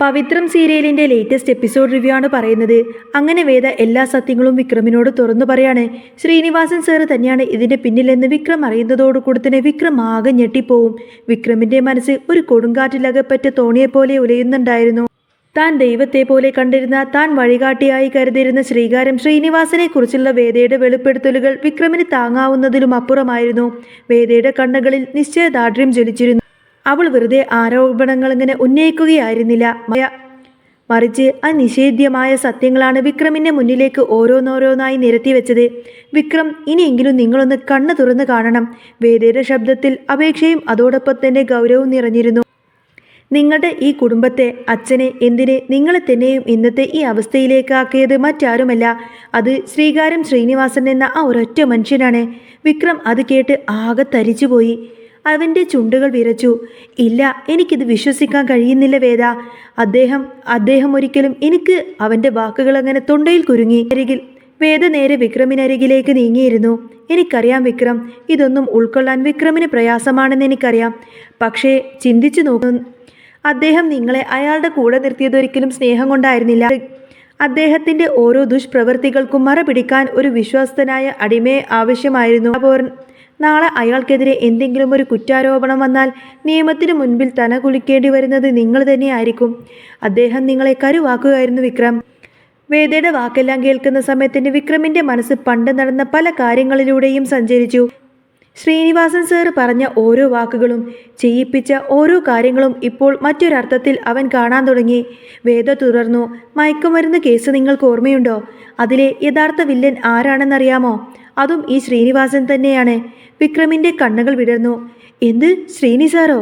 പവിത്രം സീരിയലിന്റെ latest episode review ആണ് പറയുന്നത്. അങ്ങനെ വേദ എല്ലാ സത്യങ്ങളും വിക്രമിനോട് തുറന്നു പറയാണ്. ശ്രീനിവാസൻ സാറ് തന്നെയാണ് ഇതിന്റെ പിന്നിലെന്ന് വിക്രം അറിയുന്നതോടുകൂടി തന്നെ വിക്രം ആകെ ഞെട്ടിപ്പോവും. വിക്രമിന്റെ മനസ്സ് ഒരു കൊടുങ്കാറ്റിലകപ്പറ്റ തോണിയെപ്പോലെ ഉലയുന്നുണ്ടായിരുന്നു. താൻ ദൈവത്തെ പോലെ കണ്ടിരുന്ന, താൻ വഴികാട്ടിയായി കരുതിയിരുന്ന ശ്രീകാരം ശ്രീനിവാസനെ കുറിച്ചുള്ള വേദയുടെ വെളിപ്പെടുത്തലുകൾ വിക്രമിന് താങ്ങാവുന്നതിലും അപ്പുറമായിരുന്നു. വേദയുടെ കണ്ണുകളിൽ നിശ്ചയദാർഢ്യം ജ്വലിച്ചിരുന്നു. അവൾ വെറുതെ ആരോപണങ്ങൾ ഇങ്ങനെ ഉന്നയിക്കുകയായിരുന്നില്ല, മറിച്ച് അനിഷേധ്യമായ സത്യങ്ങളാണ് വിക്രമിന്റെ മുന്നിലേക്ക് ഓരോന്നോരോന്നായി നിരത്തിവെച്ചത്. വിക്രം, ഇനിയെങ്കിലും നിങ്ങളൊന്ന് കണ്ണു തുറന്ന് കാണണം. വേദയുടെ ശബ്ദത്തിൽ അപേക്ഷയും അതോടൊപ്പം തന്നെ ഗൗരവവും നിറഞ്ഞിരുന്നു. നിങ്ങളുടെ ഈ കുടുംബത്തെ, അച്ഛനെ, എന്തിനെ നിങ്ങളെ തന്നെയും ഇന്നത്തെ ഈ അവസ്ഥയിലേക്കാക്കിയത് മറ്റാരുമല്ല, അത് ശ്രീകാരം ശ്രീനിവാസൻ എന്ന ആ ഒരൊറ്റ മനുഷ്യനാണ്. വിക്രം അത് കേട്ട് ആകെ തരിച്ചുപോയി. അവൻ്റെ ചുണ്ടുകൾ വിറച്ചു. ഇല്ല, എനിക്കിത് വിശ്വസിക്കാൻ കഴിയുന്നില്ല വേദ. അദ്ദേഹം ഒരിക്കലും എനിക്ക് അവൻ്റെ വാക്കുകൾ അങ്ങനെ തൊണ്ടയിൽ കുരുങ്ങി. വേദ നേരെ വിക്രമിനരികിലേക്ക് നീങ്ങിയിരുന്നു. എനിക്കറിയാം വിക്രം, ഇതൊന്നും ഉൾക്കൊള്ളാൻ വിക്രമിന് പ്രയാസമാണെന്ന് എനിക്കറിയാം. പക്ഷേ ചിന്തിച്ചു നോക്കുന്നു, അദ്ദേഹം നിങ്ങളെ അയാളുടെ കൂടെ നിർത്തിയതൊരിക്കലും സ്നേഹം കൊണ്ടായിരുന്നില്ല. അദ്ദേഹത്തിൻ്റെ ഓരോ ദുഷ്പ്രവൃത്തികൾക്കും മറ പിടിക്കാൻ ഒരു വിശ്വസ്തനായ അടിമയെ ആവശ്യമായിരുന്നു. നാളെ അയാൾക്കെതിരെ എന്തെങ്കിലും ഒരു കുറ്റാരോപണം വന്നാൽ നിയമത്തിന് മുൻപിൽ തല കുലിക്കേണ്ടി വരുന്നത് നിങ്ങൾ തന്നെയായിരിക്കും. അദ്ദേഹം നിങ്ങളെ കരുവാക്കുകയായിരുന്നു വിക്രം. വേദയുടെ വാക്കെല്ലാം കേൾക്കുന്ന സമയത്തിന് വിക്രമിൻ്റെ മനസ്സ് പണ്ട് നടന്ന പല കാര്യങ്ങളിലൂടെയും സഞ്ചരിച്ചു. ശ്രീനിവാസൻ സാറ് പറഞ്ഞ ഓരോ വാക്കുകളും, ചെയ്യിപ്പിച്ച ഓരോ കാര്യങ്ങളും ഇപ്പോൾ മറ്റൊരർത്ഥത്തിൽ അവൻ കാണാൻ തുടങ്ങി. വേദ തുടർന്നു. മയക്കുമരുന്ന് കേസ് നിങ്ങൾക്ക് ഓർമ്മയുണ്ടോ? അതിലെ യഥാർത്ഥ വില്ലൻ ആരാണെന്നറിയാമോ? അതും ഈ ശ്രീനിവാസൻ തന്നെയാണ്. വിക്രമിൻ്റെ കണ്ണുകൾ വിടർന്നു. എന്ത്, ശ്രീനി സാറോ?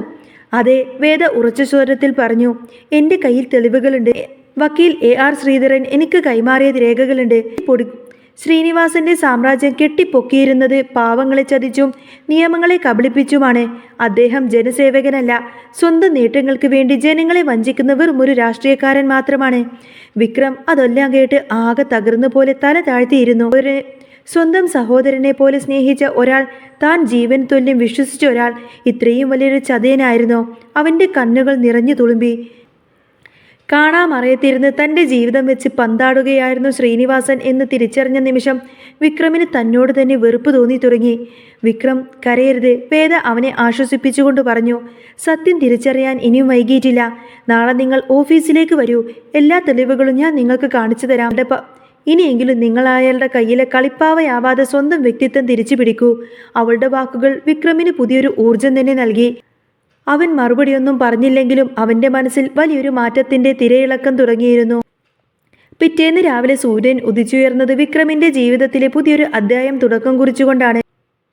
അതെ, വേദ ഉറച്ച സ്വരത്തിൽ പറഞ്ഞു. എൻ്റെ കയ്യിൽ തെളിവുകളുണ്ട്. വക്കീൽ AR ശ്രീധരൻ എനിക്ക് കൈമാറിയ രേഖകളുണ്ട്. ശ്രീനിവാസന്റെ സാമ്രാജ്യം കെട്ടിപ്പൊക്കിയിരുന്നത് പാവങ്ങളെ ചതിച്ചും നിയമങ്ങളെ കബളിപ്പിച്ചുമാണ്. അദ്ദേഹം ജനസേവകനല്ല, സ്വന്തം നേട്ടങ്ങൾക്ക് വേണ്ടി ജനങ്ങളെ വഞ്ചിക്കുന്ന വെറും ഒരു രാഷ്ട്രീയക്കാരൻ മാത്രമാണ്. വിക്രം അതെല്ലാം കേട്ട് ആകെ തകർന്നു പോലെ തല താഴ്ത്തിയിരുന്നു. സ്വന്തം സഹോദരനെ പോലെ സ്നേഹിച്ച ഒരാൾ, താൻ ജീവൻ തുല്യം വിശ്വസിച്ച ഒരാൾ ഇത്രയും വലിയൊരു ചതിയനായിരുന്നോ? അവൻ്റെ കണ്ണുകൾ നിറഞ്ഞു തുളുമ്പി. കാണാമറയത്തിരുന്ന് തൻ്റെ ജീവിതം വെച്ച് പന്താടുകയായിരുന്നു ശ്രീനിവാസൻ എന്ന് തിരിച്ചറിഞ്ഞ നിമിഷം വിക്രമിന് തന്നോട് തന്നെ വെറുപ്പ് തോന്നി തുടങ്ങി. വിക്രം, കരയരുത്, വേദ അവനെ ആശ്വസിപ്പിച്ചുകൊണ്ട് പറഞ്ഞു. സത്യം തിരിച്ചറിയാൻ ഇനിയും വൈകിയിട്ടില്ല. നാളെ നിങ്ങൾ ഓഫീസിലേക്ക് വരൂ. എല്ലാ തെളിവുകളും ഞാൻ നിങ്ങൾക്ക് കാണിച്ചു തരാം. ഇനിയെങ്കിലും നിങ്ങൾ അയാളുടെ കയ്യിലെ കളിപ്പാവയാവാതെ സ്വന്തം വ്യക്തിത്വം തിരിച്ചു പിടിക്കൂ. അവളുടെ വാക്കുകൾ വിക്രമിന് പുതിയൊരു ഊർജം തന്നെ നൽകി. അവൻ മറുപടിയൊന്നും പറഞ്ഞില്ലെങ്കിലും അവൻ്റെ മനസ്സിൽ വലിയൊരു മാറ്റത്തിൻ്റെ തിരയിളക്കം തുടങ്ങിയിരുന്നു. പിറ്റേന്ന് രാവിലെ സൂര്യൻ ഉദിച്ചുയർന്നത് വിക്രമിൻ്റെ ജീവിതത്തിലെ പുതിയൊരു അധ്യായം തുടക്കം കുറിച്ചുകൊണ്ടാണ്.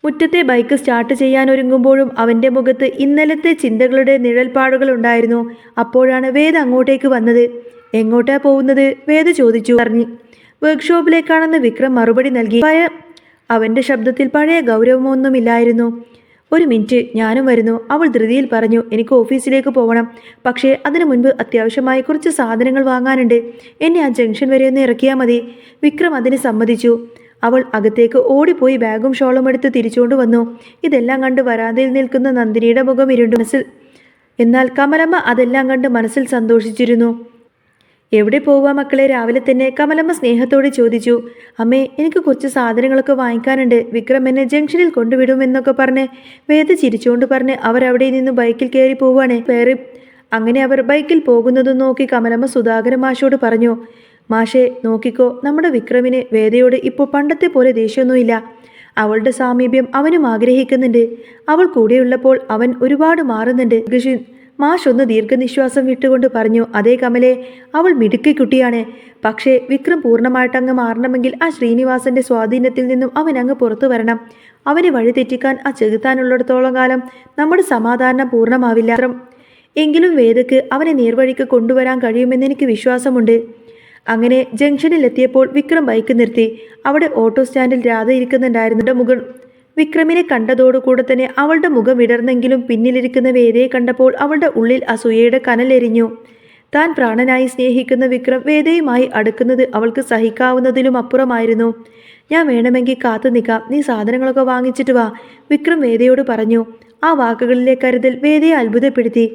മുറ്റത്തെ ബൈക്ക് സ്റ്റാർട്ട് ചെയ്യാനൊരുങ്ങുമ്പോഴും അവൻ്റെ മുഖത്ത് ഇന്നലത്തെ ചിന്തകളുടെ നിഴൽപ്പാടുകൾ ഉണ്ടായിരുന്നു. അപ്പോഴാണ് വേദ അങ്ങോട്ടേക്ക് വന്നത്. എങ്ങോട്ടാ പോകുന്നത്? വേദ ചോദിച്ചു. വർക്ക്ഷോപ്പിലേക്കാണെന്ന് വിക്രം മറുപടി നൽകി. അവൻ്റെ ശബ്ദത്തിൽ പഴയ ഗൗരവമൊന്നുമില്ലായിരുന്നു. ഒരു മിനിറ്റ്, ഞാനും വരുന്നു, അവൾ ധൃതിയിൽ പറഞ്ഞു. എനിക്ക് ഓഫീസിലേക്ക് പോകണം, പക്ഷേ അതിനു മുൻപ് അത്യാവശ്യമായി കുറച്ച് സാധനങ്ങൾ വാങ്ങാനുണ്ട്. എന്നെ ആ ജംഗ്ഷൻ വരെ ഒന്ന് ഇറക്കിയാൽ മതി. വിക്രം അതിന് സമ്മതിച്ചു. അവൾ അകത്തേക്ക് ഓടിപ്പോയി ബാഗും ഷോളും എടുത്ത് തിരിച്ചുകൊണ്ട് വന്നു. ഇതെല്ലാം കണ്ട് വരാന്തയിൽ നിൽക്കുന്ന നന്ദിനിയുടെ മുഖം ഇരുണ്ടു. എന്നാൽ കമലമ്മ അതെല്ലാം കണ്ട് മനസ്സിൽ സന്തോഷിച്ചിരുന്നു. എവിടെ പോവുക മക്കളെ? രാവിലെ തന്നെ കമലമ്മ സ്നേഹത്തോടെ ചോദിച്ചു. അമ്മേ, എനിക്ക് കുറച്ച് സാധനങ്ങളൊക്കെ വാങ്ങിക്കാനുണ്ട്. വിക്രം എന്നെ ജംഗ്ഷനിൽ കൊണ്ടുവിടുമെന്നൊക്കെ പറഞ്ഞ് വേദ ചിരിച്ചുകൊണ്ട് പറഞ്ഞ് അവരവിടെ നിന്ന് ബൈക്കിൽ കയറി പോവാണ്. അങ്ങനെ അവർ ബൈക്കിൽ പോകുന്നതും നോക്കി കമലമ്മ സുധാകരൻ മാഷോട് പറഞ്ഞു. മാഷേ, നോക്കിക്കോ, നമ്മുടെ വിക്രമിന് വേദയോട് ഇപ്പോൾ പണ്ടത്തെ പോലെ ദേഷ്യമൊന്നുമില്ല. അവളുടെ സാമീപ്യം അവനും ആഗ്രഹിക്കുന്നുണ്ട്. അവൾ കൂടെയുള്ളപ്പോൾ അവൻ ഒരുപാട് മാറുന്നുണ്ട്. മാഷ് ഒന്ന് ദീർഘനിശ്വാസം വിട്ടുകൊണ്ട് പറഞ്ഞു. അതേ കമലേ, അവൾ മിടുക്കി കുട്ടിയാണ്. പക്ഷേ വിക്രം പൂർണ്ണമായിട്ടങ്ങ് മാറണമെങ്കിൽ ആ ശ്രീനിവാസന്റെ സ്വാധീനത്തിൽ നിന്നും അവൻ അങ്ങ് പുറത്തു വരണം. അവനെ വഴിതെറ്റിക്കാൻ ആ ചെകുത്താനുള്ളിടത്തോളം കാലം നമ്മുടെ സമാധാനം പൂർണ്ണമാവില്ല. എങ്കിലും വേദക്ക് അവനെ നേർവഴിക്ക് കൊണ്ടുവരാൻ കഴിയുമെന്ന് എനിക്ക് വിശ്വാസമുണ്ട്. അങ്ങനെ ജംഗ്ഷനിലെത്തിയപ്പോൾ വിക്രം ബൈക്ക് നിർത്തി. അവിടെ ഓട്ടോ സ്റ്റാൻഡിൽ രാധ ഇരിക്കുന്നുണ്ടായിരുന്നു. വിക്രമിനെ കണ്ടതോടുകൂടെ തന്നെ അവളുടെ മുഖം വിടർന്നെങ്കിലും പിന്നിലിരിക്കുന്ന വേദയെ കണ്ടപ്പോൾ അവളുടെ ഉള്ളിൽ അസൂയയുടെ കനലെരിഞ്ഞു. താൻ പ്രാണനായി സ്നേഹിക്കുന്ന വിക്രം വേദയുമായി അടുക്കുന്നത് അവൾക്ക് സഹിക്കാവുന്നതിലും അപ്പുറമായിരുന്നു. ഞാൻ വേണമെങ്കിൽ കാത്തു നിൽക്കാം, നീ സാധനങ്ങളൊക്കെ വാങ്ങിച്ചിട്ട് വാ, വിക്രം വേദയോട് പറഞ്ഞു. ആ വാക്കുകളിലെ കരുതൽ വേദയെ അത്ഭുതപ്പെടുത്തി.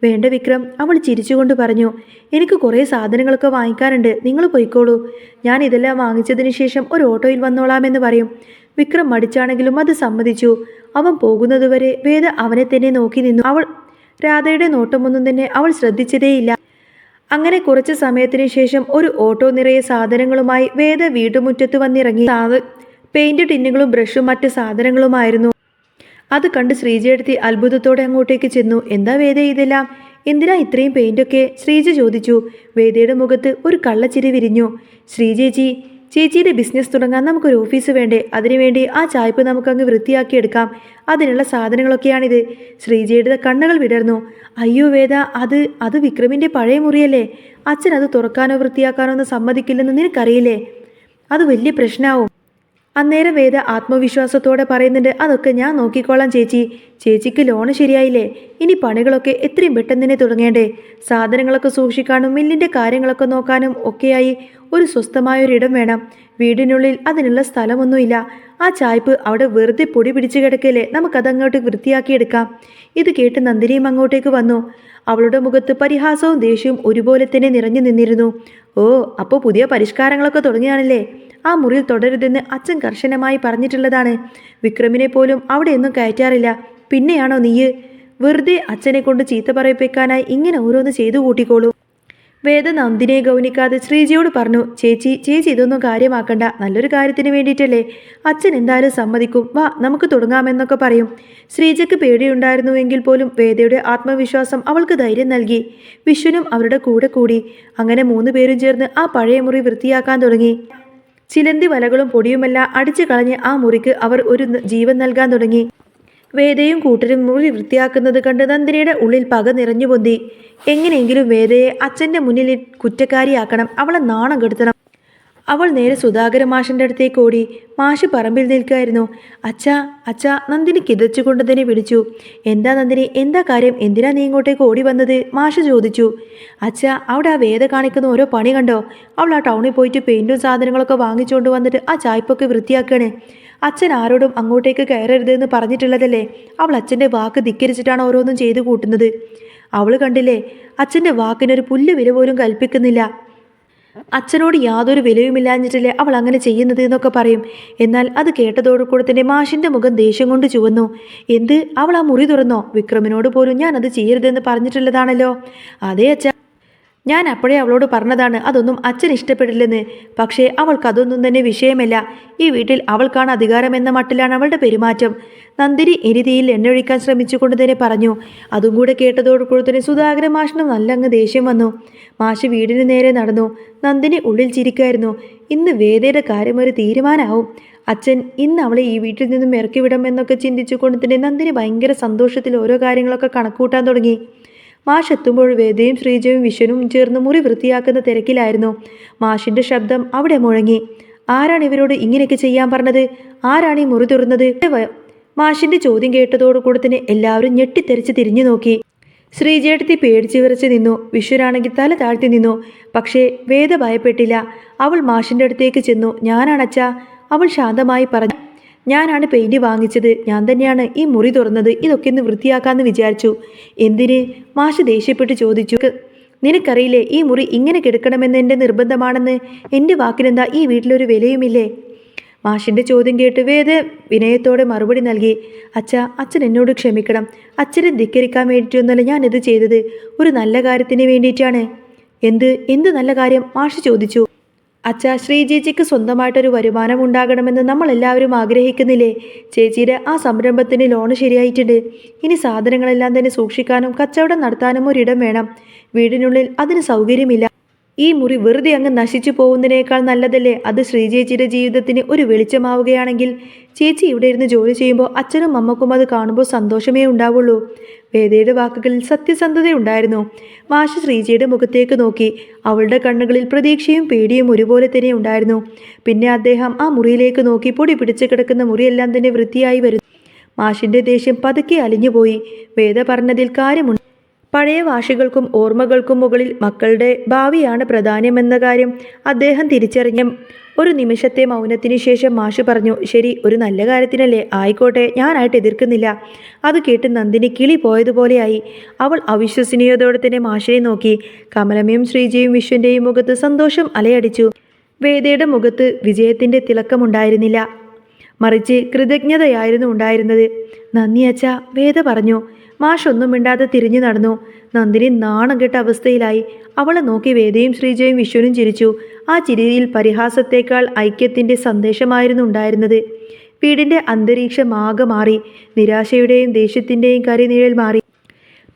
വേണ്ട വിക്രം, അവൾ ചിരിച്ചുകൊണ്ട് പറഞ്ഞു. എനിക്ക് കുറേ സാധനങ്ങളൊക്കെ വാങ്ങിക്കാനുണ്ട്, നിങ്ങൾ പോയിക്കോളൂ. ഞാൻ ഇതെല്ലാം വാങ്ങിച്ചതിന് ശേഷം ഒരു ഓട്ടോയിൽ വന്നോളാമെന്ന് പറയും. വിക്രം മടിച്ചാണെങ്കിലും അത് സമ്മതിച്ചു. അവൻ പോകുന്നതുവരെ വേദ അവനെ തന്നെ നോക്കി നിന്നു. രാധയുടെ നോട്ടമൊന്നും തന്നെ അവൾ ശ്രദ്ധിച്ചതേയില്ല. അങ്ങനെ കുറച്ച് സമയത്തിന് ശേഷം ഒരു ഓട്ടോ നിറയെ സാധനങ്ങളുമായി വേദ വീട്ടുമുറ്റത്ത് വന്നിറങ്ങി. പെയിന്റ് ടിന്നുകളും ബ്രഷും മറ്റ് സാധനങ്ങളുമായിരുന്നു. അത് കണ്ട് ശ്രീജയെടുത്തി അത്ഭുതത്തോടെ അങ്ങോട്ടേക്ക് ചെന്നു. എന്താ വേദ ഇതെല്ലാം? എന്തിനാ ഇത്രയും പെയിന്റൊക്കെ? ശ്രീജ ചോദിച്ചു. വേദയുടെ മുഖത്ത് ഒരു കള്ളച്ചിരി വിരിഞ്ഞു. ശ്രീജേച്ചി, ചേച്ചിയുടെ ബിസിനസ് തുടങ്ങാൻ നമുക്കൊരു ഓഫീസ് വേണ്ടേ? അതിനുവേണ്ടി ആ ചായ്പ് നമുക്കങ്ങ് വൃത്തിയാക്കിയെടുക്കാം. അതിനുള്ള സാധനങ്ങളൊക്കെയാണിത്. ശ്രീജയുടെ കണ്ണുകൾ വിടർന്നു. അയ്യോ വേദ, അത് വിക്രമിൻ്റെ പഴയ മുറിയല്ലേ? അച്ഛൻ അത് തുറക്കാനോ വൃത്തിയാക്കാനോ ഒന്നും സമ്മതിക്കില്ലെന്ന് നിനക്കറിയില്ലേ? അത് വലിയ പ്രശ്നമാവും. അന്നേരം വേദ ആത്മവിശ്വാസത്തോടെ പറയുന്നുണ്ട്. അതൊക്കെ ഞാൻ നോക്കിക്കോളാം ചേച്ചി. ചേച്ചിക്ക് ലോണ് ശരിയായില്ലേ? ഇനി പണികളൊക്കെ എത്രയും പെട്ടെന്ന് തന്നെ തുടങ്ങേണ്ടേ? സാധനങ്ങളൊക്കെ സൂക്ഷിക്കാനും മില്ലിൻ്റെ കാര്യങ്ങളൊക്കെ നോക്കാനും ഒക്കെയായി ഒരു സ്വസ്ഥമായൊരിടം വേണം. വീടിനുള്ളിൽ അതിനുള്ള സ്ഥലമൊന്നുമില്ല. ആ ചായ്പ് അവിടെ വെറുതെ പൊടി പിടിച്ചു കിടക്കല്ലേ? നമുക്കതങ്ങോട്ട് വൃത്തിയാക്കിയെടുക്കാം. ഇത് കേട്ട് നന്ദിനിയും അങ്ങോട്ടേക്ക് വന്നു. അവളുടെ മുഖത്ത് പരിഹാസവും ദേഷ്യവും ഒരുപോലെ തന്നെ നിറഞ്ഞു നിന്നിരുന്നു. ഓ, അപ്പോൾ പുതിയ പരിഷ്കാരങ്ങളൊക്കെ തുടങ്ങിയാണല്ലേ? ആ മുറിയിൽ തുടരുതെന്ന് അച്ഛൻ കർശനമായി പറഞ്ഞിട്ടുള്ളതാണ്. വിക്രമിനെ പോലും അവിടെയൊന്നും കയറ്റാറില്ല. പിന്നെയാണോ നീയ്? വെറുതെ അച്ഛനെ കൊണ്ട് ചീത്ത പറയിപ്പിക്കാനായി ഇങ്ങനെ ഓരോന്ന് ചെയ്തു കൂട്ടിക്കോളൂ. വേദ നന്ദിനെ ഗൗനിക്കാതെ ശ്രീജിയോട് പറഞ്ഞു. ചേച്ചി ഇതൊന്നും കാര്യമാക്കണ്ട. നല്ലൊരു കാര്യത്തിന് വേണ്ടിയിട്ടല്ലേ? അച്ഛൻ എന്തായാലും സമ്മതിക്കും. വാ, നമുക്ക് തുടങ്ങാമെന്നൊക്കെ പറയും. ശ്രീജയ്ക്ക് പേടിയുണ്ടായിരുന്നുവെങ്കിൽ പോലും വേദയുടെ ആത്മവിശ്വാസം അവൾക്ക് ധൈര്യം നൽകി. വിശ്വനും അവരുടെ കൂടെ കൂടി. അങ്ങനെ 3 പേരും ചേർന്ന് ആ പഴയ മുറി വൃത്തിയാക്കാൻ തുടങ്ങി. ചിലന്തി വലകളും പൊടിയുമെല്ലാം അടിച്ചു കളഞ്ഞ് ആ മുറിക്ക് അവർ ഒരു ജീവൻ നൽകാൻ തുടങ്ങി. വേദയും കൂട്ടരും മുറി വൃത്തിയാക്കുന്നത് കണ്ട് നന്ദിനിയുടെ ഉള്ളിൽ പക നിറഞ്ഞു പൊന്തി. എങ്ങനെയെങ്കിലും വേദയെ അച്ഛൻ്റെ മുന്നിൽ കുറ്റക്കാരിയാക്കണം, അവളെ നാണം കെടുത്തണം. അവൾ നേരെ സുധാകര മാഷിൻ്റെ അടുത്തേക്ക് ഓടി. മാഷ് പറമ്പിൽ നിൽക്കായിരുന്നു. അച്ഛാ നന്ദിനി കിതച്ചുകൊണ്ട് തന്നെ വിളിച്ചു. എന്താ നന്ദിനി, എന്താ കാര്യം? എന്തിനാ നീ ഇങ്ങോട്ടേക്ക് ഓടി വന്നത്? മാഷ് ചോദിച്ചു. അച്ഛാ, അവിടെ ആ വേദ കാണിക്കുന്ന ഓരോ പണി കണ്ടോ? അവൾ ആ ടൗണിൽ പോയിട്ട് പെയിൻറ്റും സാധനങ്ങളൊക്കെ വാങ്ങിച്ചുകൊണ്ട് വന്നിട്ട് ആ ചായ്പൊക്കെ വൃത്തിയാക്കുകയാണ്. അച്ഛൻ ആരോടും അങ്ങോട്ടേക്ക് കയറരുതെന്ന് പറഞ്ഞിട്ടുള്ളതല്ലേ? അവൾ അച്ഛൻ്റെ വാക്ക് ധിക്കരിച്ചിട്ടാണ് ഓരോന്നും ചെയ്തു കൂട്ടുന്നത്. അവൾ കണ്ടില്ലേ, അച്ഛൻ്റെ വാക്കിനൊരു പുല്ല് വില പോലും കൽപ്പിക്കുന്നില്ല. അച്ഛനോട് യാതൊരു വിലയുമില്ലാഞ്ഞിട്ടല്ലേ അവൾ അങ്ങനെ ചെയ്യുന്നത് എന്നൊക്കെ പറയും. എന്നാൽ അത് കേട്ടതോടുകൂടെ തന്നെ മാഷിൻ്റെ മുഖം ദേഷ്യം കൊണ്ട് ചുവന്നു. എന്ത്, അവൾ ആ മുറി തുറന്നോ? വിക്രമിനോട് പോലും ഞാൻ അത് ചെയ്യരുതെന്ന് പറഞ്ഞിട്ടുള്ളതാണല്ലോ. അതേ അച്ഛാ, ഞാൻ അപ്പോഴേ അവളോട് പറഞ്ഞതാണ് അതൊന്നും അച്ഛൻ ഇഷ്ടപ്പെടില്ലെന്ന്. പക്ഷേ അവൾക്കതൊന്നും തന്നെ വിഷയമല്ല. ഈ വീട്ടിൽ അവൾക്കാണ് അധികാരമെന്ന മട്ടിലാണ് അവളുടെ പെരുമാറ്റം. നന്ദിനി എരിതിയിൽ എണ്ണയൊഴിക്കാൻ ശ്രമിച്ചുകൊണ്ട് തന്നെ പറഞ്ഞു. അതും കൂടെ കേട്ടതോടുകൂടി തന്നെ സുധാകര മാഷിന് നല്ലങ്ങ് ദേഷ്യം വന്നു. മാഷ് വീടിന് നേരെ നടന്നു. നന്ദിനി ഉള്ളിൽ ചിരിക്കായിരുന്നു. ഇന്ന് വേദയുടെ കാര്യം ഒരു തീരുമാനമാവും. അച്ഛൻ ഇന്ന് അവളെ ഈ വീട്ടിൽ നിന്നും ഇറക്കി വിടാമെന്നൊക്കെ ചിന്തിച്ചുകൊണ്ട് തന്നെ നന്ദിനി ഭയങ്കര സന്തോഷത്തിൽ ഓരോ കാര്യങ്ങളൊക്കെ കണക്കൂട്ടാൻ തുടങ്ങി. മാഷ് എത്തുമ്പോൾ വേദയും ശ്രീജയും വിശ്വനും ചേർന്ന് മുറി വൃത്തിയാക്കുന്ന തിരക്കിലായിരുന്നു. മാഷിൻ്റെ ശബ്ദം അവിടെ മുഴങ്ങി. ആരാണ് ഇവരോട് ഇങ്ങനെയൊക്കെ ചെയ്യാൻ പറഞ്ഞത്? ആരാണ് ഈ മുറി തുറന്നത്? മാഷിൻ്റെ ചോദ്യം കേട്ടതോടുകൂടെ തന്നെ എല്ലാവരും ഞെട്ടിത്തെറിച്ച് തിരിഞ്ഞു നോക്കി. ശ്രീജേട്ടത്തി പേടിച്ച് വിറച്ച് നിന്നു. വിശ്വനാണെങ്കിൽ തല താഴ്ത്തി നിന്നു. പക്ഷേ വേദ ഭയപ്പെട്ടില്ല. അവൾ മാഷിൻ്റെ അടുത്തേക്ക് ചെന്നു. ഞാനാണച്ചാ, അവൾ ശാന്തമായി പറഞ്ഞു. ഞാനാണ് പെയിൻറ് വാങ്ങിച്ചത്. ഞാൻ തന്നെയാണ് ഈ മുറി തുറന്നത്. ഇതൊക്കെ ഒന്ന് വൃത്തിയാക്കാമെന്ന് വിചാരിച്ചു. എന്തിന്? മാഷ് ദേഷ്യപ്പെട്ട് ചോദിച്ചു. നിനക്കറിയില്ലേ ഈ മുറി ഇങ്ങനെ കിടക്കണമെന്ന് എൻ്റെ നിർബന്ധമാണെന്ന്? എൻ്റെ വാക്കിനെന്താ ഈ വീട്ടിലൊരു വിലയുമില്ലേ? മാഷിൻ്റെ ചോദ്യം കേട്ട് വേദ വിനയത്തോടെ മറുപടി നൽകി. അച്ഛൻ എന്നോട് ക്ഷമിക്കണം. അച്ഛനെ ധിക്കരിക്കാൻ വേണ്ടിയിട്ടൊന്നുമല്ല ഞാനിത് ചെയ്തത്. ഒരു നല്ല കാര്യത്തിന് വേണ്ടിയിട്ടാണ്. എന്ത് നല്ല കാര്യം? മാഷ് ചോദിച്ചു. ശ്രീചേച്ചിക്ക് സ്വന്തമായിട്ടൊരു വരുമാനം ഉണ്ടാകണമെന്ന് നമ്മളെല്ലാവരും ആഗ്രഹിക്കുന്നില്ലേ? ചേച്ചിയുടെ ആ സംരംഭത്തിന് ലോണ് ശരിയായിട്ടുണ്ട്. ഇനി സാധനങ്ങളെല്ലാം തന്നെ സൂക്ഷിക്കാനും കച്ചവടം നടത്താനും ഒരിടം വേണം. വീടിനുള്ളിൽ അതിന് സൗകര്യമില്ല. ഈ മുറി വെറുതെ അങ്ങ് നശിച്ചു പോകുന്നതിനേക്കാൾ നല്ലതല്ലേ അത് ശ്രീചേച്ചിയുടെ ജീവിതത്തിന് ഒരു വെളിച്ചമാവുകയാണെങ്കിൽ? ചേച്ചി ഇവിടെ ഇരുന്ന് ജോലി ചെയ്യുമ്പോൾ അച്ഛനും അമ്മക്കും അത് കാണുമ്പോൾ സന്തോഷമേ ഉണ്ടാവുള്ളൂ. വേദയുടെ വാക്കുകളിൽ സത്യസന്ധതയുണ്ടായിരുന്നു. മാഷ് ശ്രീജയുടെ മുഖത്തേക്ക് നോക്കി. അവളുടെ കണ്ണുകളിൽ പ്രതീക്ഷയും പേടിയും ഒരുപോലെ തന്നെ ഉണ്ടായിരുന്നു. പിന്നെ അദ്ദേഹം ആ മുറിയിലേക്ക് നോക്കി. പൊടി പിടിച്ച് കിടക്കുന്ന മുറിയെല്ലാം തന്നെ വൃത്തിയായി വരുന്നു. മാഷിൻ്റെ ദേഷ്യം പതുക്കെ അലിഞ്ഞുപോയി. വേദ പറഞ്ഞതിൽ കാര്യമുണ്ട്. പഴയ വാശികൾക്കും ഓർമ്മകൾക്കും മുകളിൽ മക്കളുടെ ഭാവിയാണ് പ്രധാനമെന്ന കാര്യം അദ്ദേഹം തിരിച്ചറിഞ്ഞ ഒരു നിമിഷത്തെ മൗനത്തിന് ശേഷം മാഷ് പറഞ്ഞു, ശരി, ഒരു നല്ല കാര്യത്തിനല്ലേ, ആയിക്കോട്ടെ, ഞാനായിട്ട് എതിർക്കുന്നില്ല. അത് കേട്ട് നന്ദിനി കിളി പോയതുപോലെയായി. അവൾ അവിശ്വസനീയതയോടെ തന്നെ മാഷിനെ നോക്കി. കമലമ്മയും ശ്രീജയും വിശ്വന്റെയും മുഖത്ത് സന്തോഷം അലയടിച്ചു. വേദയുടെ മുഖത്ത് വിജയത്തിന്റെ തിളക്കമുണ്ടായിരുന്നില്ല, മറിച്ച് കൃതജ്ഞതയായിരുന്നു ഉണ്ടായിരുന്നത്. നന്ദി അച്ഛാ, വേദ പറഞ്ഞു. മാഷ് ഒന്നും മിണ്ടാതെ തിരിഞ്ഞു നടന്നു. നന്ദിനി നാണം കെട്ട അവസ്ഥയിലായി. അവളെ നോക്കി വേദയും ശ്രീജയും വിശ്വനും ചിരിച്ചു. ആ ചിരിയിൽ പരിഹാസത്തേക്കാൾ ഐക്യത്തിന്റെ സന്ദേശമായിരുന്നു ഉണ്ടായിരുന്നത്. വീടിന്റെ അന്തരീക്ഷം ആകെ മാറി. നിരാശയുടെയും ദേഷ്യത്തിന്റെയും കരിനിഴൽ മാറി.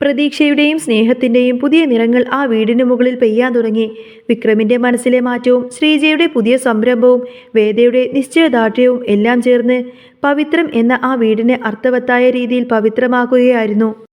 പ്രതീക്ഷയുടെയും സ്നേഹത്തിന്റെയും പുതിയ നിറങ്ങൾ ആ വീടിന് മുകളിൽ പെയ്യാൻ തുടങ്ങി. വിക്രമിന്റെ മനസ്സിലെ മാറ്റവും ശ്രീജയുടെ പുതിയ സംരംഭവും വേദയുടെ നിശ്ചയദാർഢ്യവും എല്ലാം ചേർന്ന് പവിത്രം എന്ന ആ വീടിനെ അർത്ഥവത്തായ രീതിയിൽ പവിത്രമാക്കുകയായിരുന്നു.